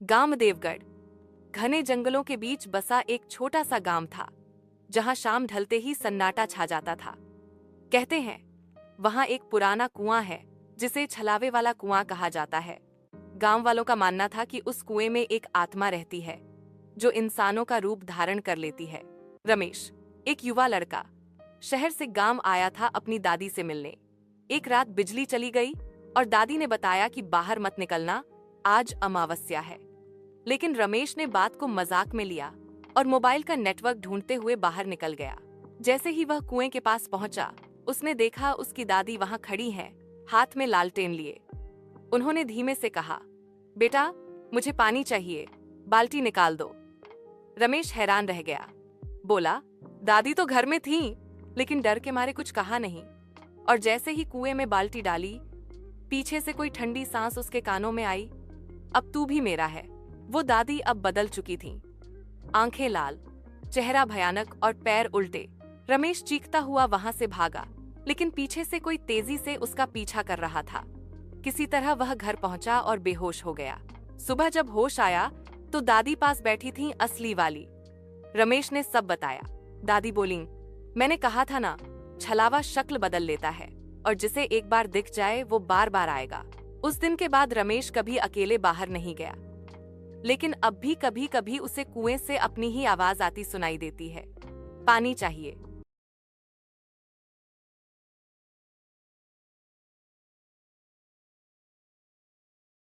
गांव देवगढ़ घने जंगलों के बीच बसा एक छोटा सा गांव था, जहां शाम ढलते ही सन्नाटा छा जाता था। कहते हैं वहां एक पुराना कुआं है, जिसे छलावे वाला कुआं कहा जाता है। गांव वालों का मानना था कि उस कुएं में एक आत्मा रहती है, जो इंसानों का रूप धारण कर लेती है। रमेश, एक युवा लड़का, शहर से गांव आया था अपनी दादी से मिलने। एक रात बिजली चली गई और दादी ने बताया कि बाहर मत निकलना, आज अमावस्या है। लेकिन रमेश ने बात को मजाक में लिया और मोबाइल का नेटवर्क ढूंढते हुए बाहर निकल गया। जैसे ही वह कुएं के पास पहुंचा, उसने देखा उसकी दादी वहां खड़ी हैं, हाथ में लालटेन लिए। उन्होंने धीमे से कहा, बेटा, मुझे पानी चाहिए, बाल्टी निकाल दो। रमेश हैरान रह गया। बोला, दादी तो घर में थी, लेकिन डर के मारे कुछ कहा नहीं। और जैसे ही कुएं में बाल्टी डाली, पीछे से कोई ठंडी सांस उसके कानों में आई। अब तू भी मेरा है। वो दादी अब बदल चुकी थी, आंखें लाल, चेहरा भयानक और पैर उल्टे। रमेश चीखता हुआ वहां से भागा, लेकिन पीछे से कोई तेजी से उसका पीछा कर रहा था। किसी तरह वह घर पहुंचा और बेहोश हो गया। सुबह जब होश आया तो दादी पास बैठी थी, असली वाली। रमेश ने सब बताया। दादी बोली, मैंने कहा था ना, छलावा शक्ल बदल लेता है और जिसे एक बार दिख जाए वो बार बार आएगा। उस दिन के बाद रमेश कभी अकेले बाहर नहीं गया, लेकिन अब भी कभी कभी उसे कुएं से अपनी ही आवाज आती सुनाई देती है, पानी चाहिए।